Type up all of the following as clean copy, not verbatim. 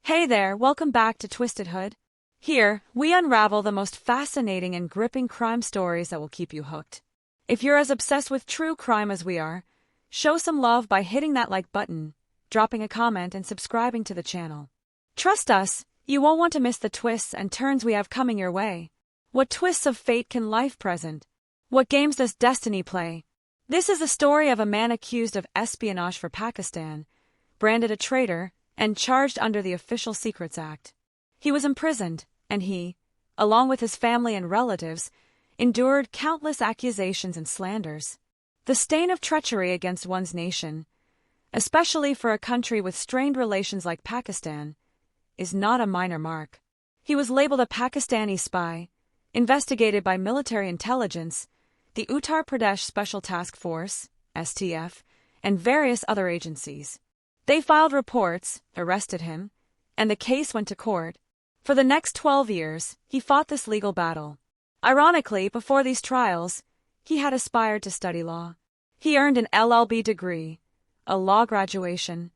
Hey there, welcome back to Twisted Hood. Here, we unravel the most fascinating and gripping crime stories that will keep you hooked. If you're as obsessed with true crime as we are, show some love by hitting that like button, dropping a comment, and subscribing to the channel. Trust us, you won't want to miss the twists and turns we have coming your way. What twists of fate can life present? What games does destiny play? This is the story of a man accused of espionage for Pakistan, branded a traitor, and charged under the Official Secrets Act. He was imprisoned, and he, along with his family and relatives, endured countless accusations and slanders. The stain of treachery against one's nation, especially for a country with strained relations like Pakistan, is not a minor mark. He was labeled a Pakistani spy, investigated by military intelligence, the Uttar Pradesh Special Task Force, STF, and various other agencies. They filed reports, arrested him, and the case went to court. For the next 12 years, he fought this legal battle. Ironically, before these trials, he had aspired to study law. He earned an LLB degree, a law graduation,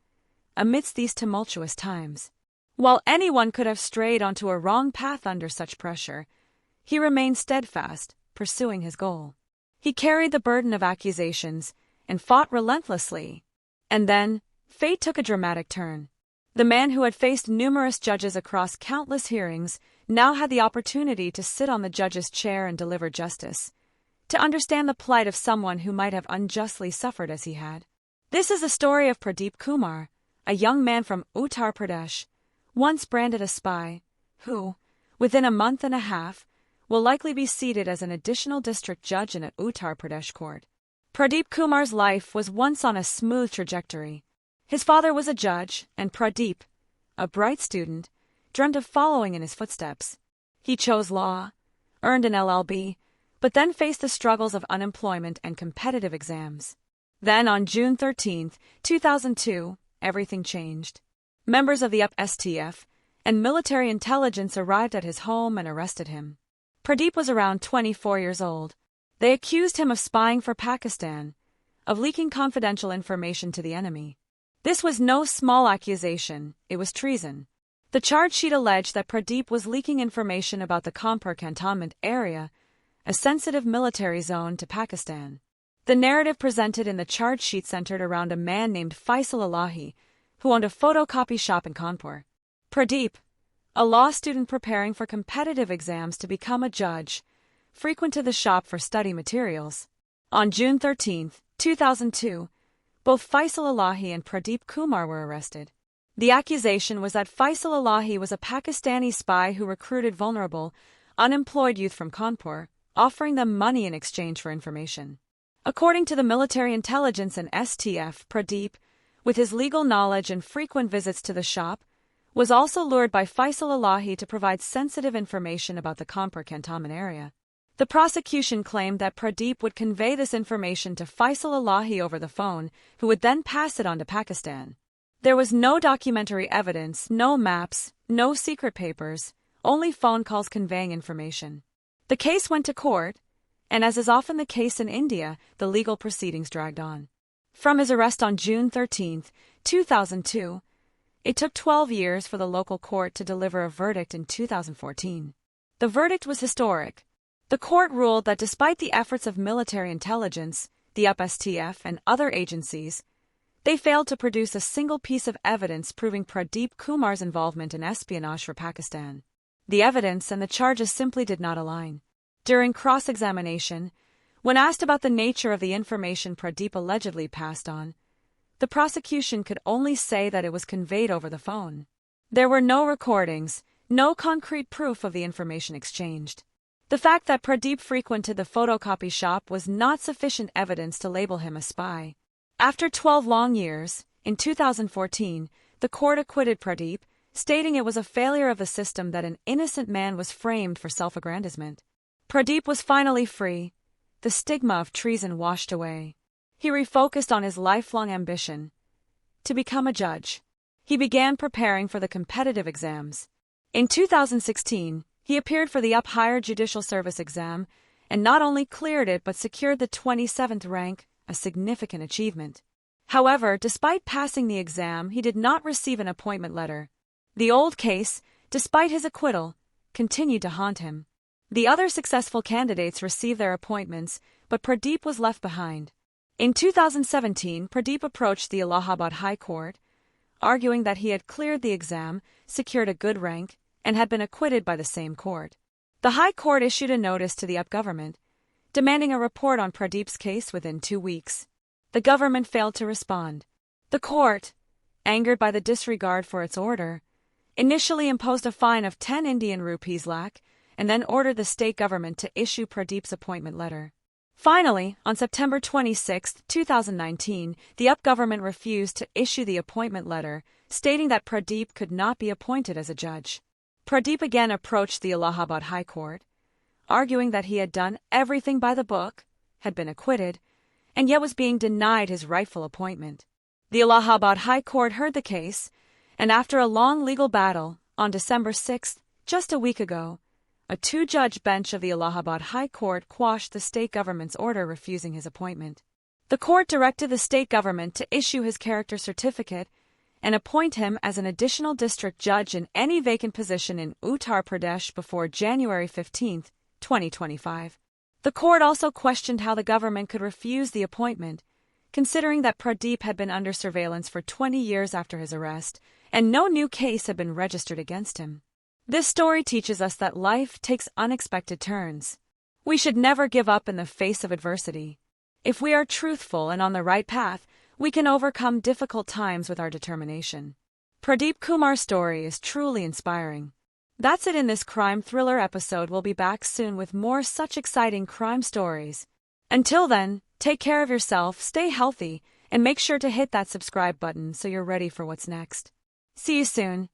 amidst these tumultuous times. While anyone could have strayed onto a wrong path under such pressure, he remained steadfast, pursuing his goal. He carried the burden of accusations and fought relentlessly. And then, fate took a dramatic turn. The man who had faced numerous judges across countless hearings now had the opportunity to sit on the judge's chair and deliver justice, to understand the plight of someone who might have unjustly suffered as he had. This is the story of Pradeep Kumar, a young man from Uttar Pradesh, once branded a spy, who, within a month and a half, will likely be seated as an additional district judge in an Uttar Pradesh court. Pradeep Kumar's life was once on a smooth trajectory. His father was a judge, and Pradeep, a bright student, dreamt of following in his footsteps. He chose law, earned an LLB, but then faced the struggles of unemployment and competitive exams. Then, on June 13, 2002, everything changed. Members of the STF and military intelligence arrived at his home and arrested him. Pradeep was around 24 years old. They accused him of spying for Pakistan, of leaking confidential information to the enemy. This was no small accusation, it was treason. The charge sheet alleged that Pradeep was leaking information about the Kanpur cantonment area, a sensitive military zone to Pakistan. The narrative presented in the charge sheet centered around a man named Faisal Elahi, who owned a photocopy shop in Kanpur. Pradeep, a law student preparing for competitive exams to become a judge, frequented the shop for study materials. On June 13, 2002, both Faisal Elahi and Pradeep Kumar were arrested. The accusation was that Faisal Elahi was a Pakistani spy who recruited vulnerable, unemployed youth from Kanpur, offering them money in exchange for information. According to the military intelligence and STF, Pradeep, with his legal knowledge and frequent visits to the shop, was also lured by Faisal Elahi to provide sensitive information about the Kanpur cantonment area. The prosecution claimed that Pradeep would convey this information to Faisal Elahi over the phone, who would then pass it on to Pakistan. There was no documentary evidence, no maps, no secret papers, only phone calls conveying information. The case went to court, and as is often the case in India, the legal proceedings dragged on. From his arrest on June 13, 2002, it took 12 years for the local court to deliver a verdict in 2014. The verdict was historic. The court ruled that despite the efforts of military intelligence, the STF, and other agencies, they failed to produce a single piece of evidence proving Pradeep Kumar's involvement in espionage for Pakistan. The evidence and the charges simply did not align. During cross-examination, when asked about the nature of the information Pradeep allegedly passed on, the prosecution could only say that it was conveyed over the phone. There were no recordings, no concrete proof of the information exchanged. The fact that Pradeep frequented the photocopy shop was not sufficient evidence to label him a spy. After 12 long years, in 2014, the court acquitted Pradeep, stating it was a failure of the system that an innocent man was framed for self-aggrandizement. Pradeep was finally free, the stigma of treason washed away. He refocused on his lifelong ambition to become a judge. He began preparing for the competitive exams. In 2016, he appeared for the Higher Judicial Service exam and not only cleared it but secured the 27th rank, a significant achievement. However, despite passing the exam, he did not receive an appointment letter. The old case, despite his acquittal, continued to haunt him. The other successful candidates received their appointments, but Pradeep was left behind. In 2017, Pradeep approached the Allahabad High Court, arguing that he had cleared the exam, secured a good rank, and had been acquitted by the same court. The High Court issued a notice to the UP government, demanding a report on Pradeep's case within 2 weeks. The government failed to respond. The court, angered by the disregard for its order, initially imposed a fine of 10 Indian rupees lakh and then ordered the state government to issue Pradeep's appointment letter. Finally, on September 26, 2019, the UP government refused to issue the appointment letter, stating that Pradeep could not be appointed as a judge. Pradeep again approached the Allahabad High Court, arguing that he had done everything by the book, had been acquitted, and yet was being denied his rightful appointment. The Allahabad High Court heard the case, and after a long legal battle, on December 6, just a week ago, a 2-judge bench of the Allahabad High Court quashed the state government's order refusing his appointment. The court directed the state government to issue his character certificate and appoint him as an additional district judge in any vacant position in Uttar Pradesh before January 15, 2025. The court also questioned how the government could refuse the appointment, considering that Pradeep had been under surveillance for 20 years after his arrest, and no new case had been registered against him. This story teaches us that life takes unexpected turns. We should never give up in the face of adversity. If we are truthful and on the right path, we can overcome difficult times with our determination. Pradeep Kumar's story is truly inspiring. That's it in this crime thriller episode. We'll be back soon with more such exciting crime stories. Until then, take care of yourself, stay healthy, and make sure to hit that subscribe button so you're ready for what's next. See you soon.